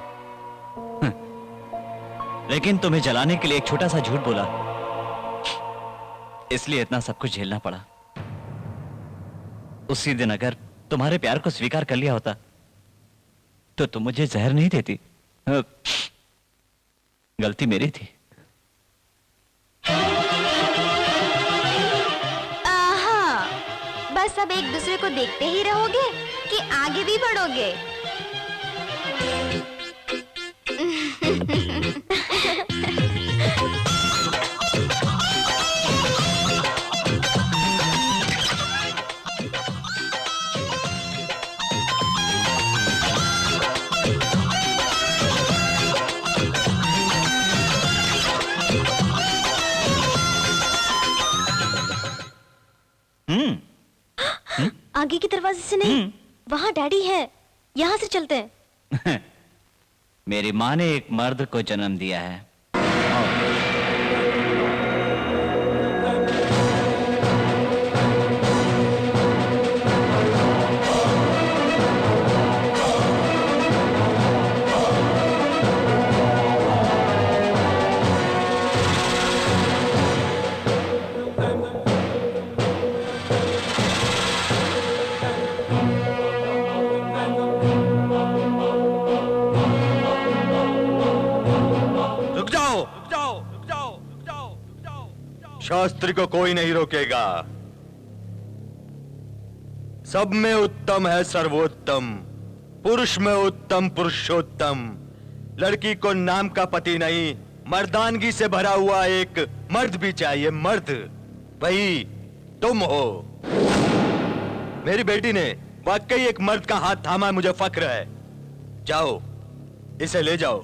लेकिन तुम्हें जलाने के लिए एक छोटा सा झूठ बोला, इसलिए इतना सब कुछ झेलना पड़ा। उसी दिन अगर तुम्हारे प्यार को स्वीकार कर लिया होता तो तुम मुझे जहर नहीं देती। गलती मेरी थी। बस अब एक दूसरे को देखते ही रहोगे कि आगे भी बढ़ोगे? आगे के दरवाजे से नहीं, वहाँ डैडी है, यहाँ से चलते हैं। मेरी माँ ने एक मर्द को जन्म दिया है। शास्त्री को कोई नहीं रोकेगा। सब में उत्तम है सर्वोत्तम, पुरुष में उत्तम पुरुषोत्तम। लड़की को नाम का पति नहीं, मर्दानगी से भरा हुआ एक मर्द भी चाहिए। मर्द वही तुम हो। मेरी बेटी ने वाकई एक मर्द का हाथ थामा है, मुझे फक्र है। जाओ, इसे ले जाओ।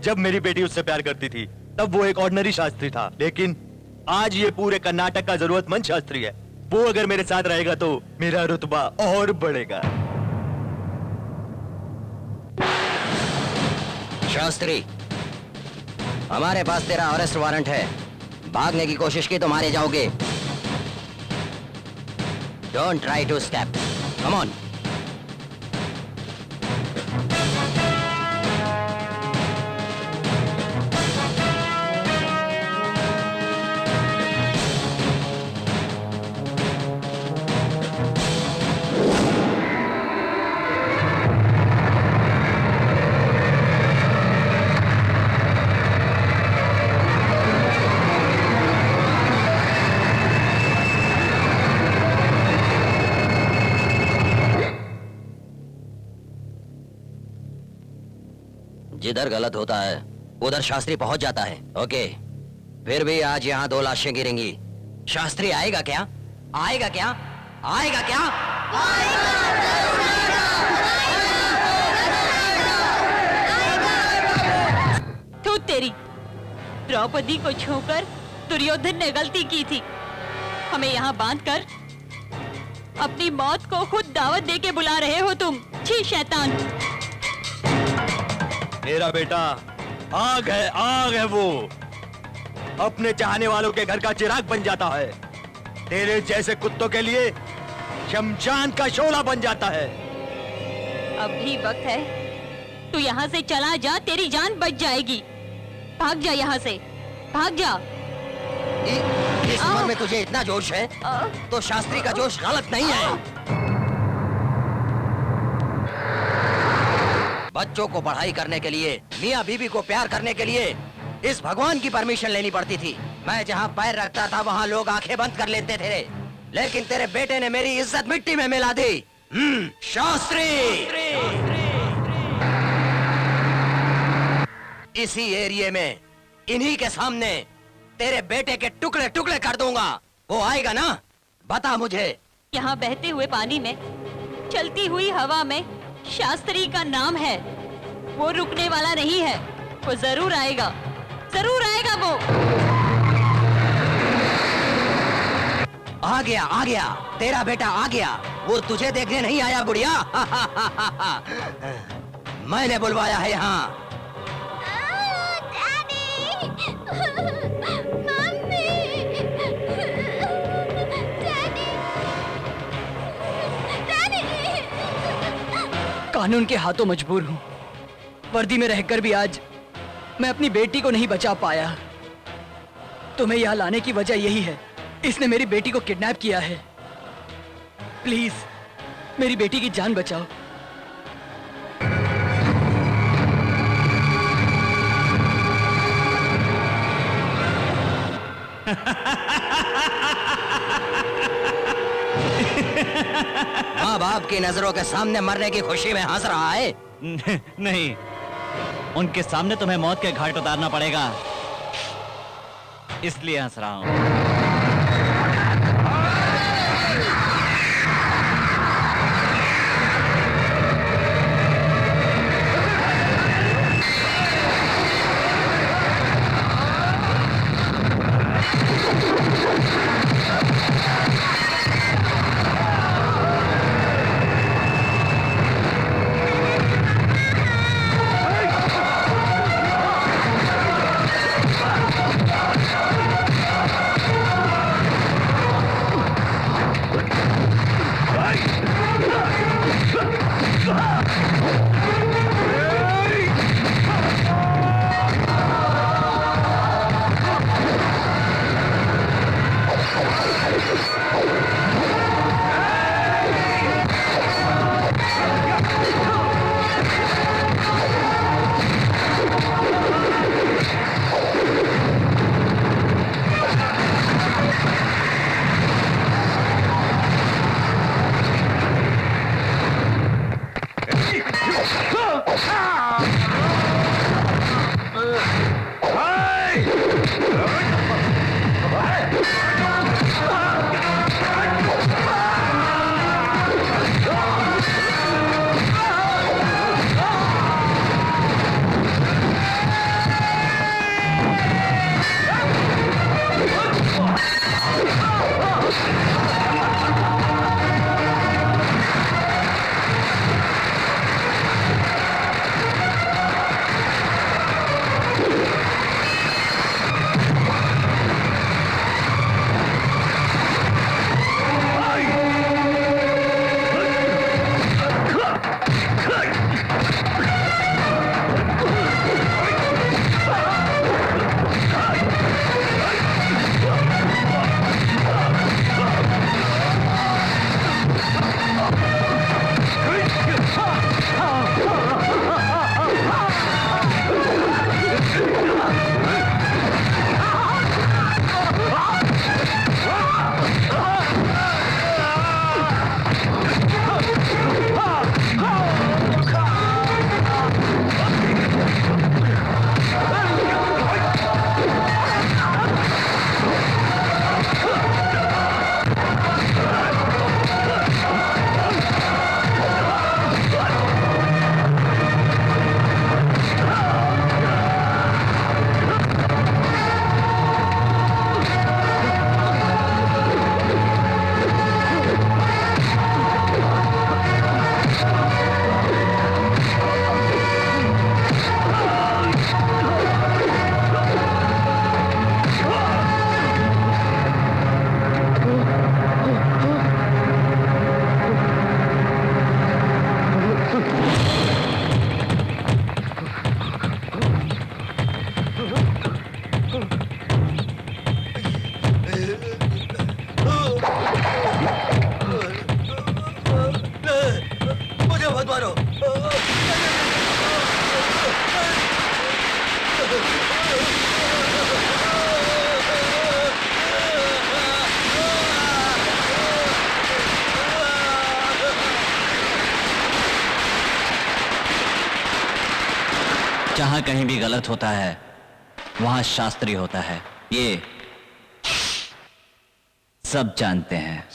जब मेरी बेटी उससे प्यार करती थी तब वो एक ऑर्डिनरी शास्त्री था, लेकिन आज ये पूरे कर्नाटक का जरूरतमंद शास्त्री है। वो अगर मेरे साथ रहेगा तो मेरा रुतबा और बढ़ेगा। शास्त्री, हमारे पास तेरा अरेस्ट वारंट है। भागने की कोशिश की तो मारे जाओगे। Don't try to escape. Come on. जिधर गलत होता है उधर शास्त्री पहुंच जाता है। ओके, फिर भी आज यहाँ 2 लाशें गिरेंगी। शास्त्री आएगा क्या? आएगा क्या? आएगा क्या? तू तेरी द्रौपदी को छूकर दुर्योधन ने गलती की थी। हमें यहाँ बांधकर अपनी मौत को खुद दावत देके बुला रहे हो तुम। छी शैतान! मेरा बेटा आग है वो। अपने चाहने वालों के घर का चिराग बन जाता है। तेरे जैसे कुत्तों के लिए शमशान का शोला बन जाता है। अभी वक्त है, तू यहाँ से चला जा, तेरी जान बच जाएगी। भाग जा यहाँ से, भाग जा। इस उम्र में तुझे इतना जोश है तो शास्त्री का जोश गलत नहीं है। बच्चों को पढ़ाई करने के लिए, मियाँ बीबी को प्यार करने के लिए इस भगवान की परमिशन लेनी पड़ती थी। मैं जहाँ पैर रखता था वहाँ लोग आंखें बंद कर लेते थे, लेकिन तेरे बेटे ने मेरी इज्जत मिट्टी में मिला दी। शास्त्री, इसी एरिया में इन्हीं के सामने तेरे बेटे के टुकड़े टुकड़े कर दूंगा। वो आएगा ना? बता मुझे। यहाँ बहते हुए पानी में, चलती हुई हवा में शास्त्री का नाम है। वो रुकने वाला नहीं है। वो जरूर आएगा, जरूर आएगा वो। आ गया, तेरा बेटा आ गया। वो तुझे देखने नहीं आया बुढ़िया। मैंने बुलवाया है यहाँ। कानून के हाथों मजबूर हूँ। वर्दी में रहकर भी आज मैं अपनी बेटी को नहीं बचा पाया। तुम्हें यहाँ लाने की वजह यही है। इसने मेरी बेटी को किडनैप किया है। प्लीज मेरी बेटी की जान बचाओ। माँ बाप की नजरों के सामने मरने की खुशी में हंस रहा है। नहीं, उनके सामने तुम्हें मौत के घाट उतारना पड़ेगा, इसलिए हंस रहा हूं। जहां कहीं भी गलत होता है वहां शास्त्री होता है, ये सब जानते हैं।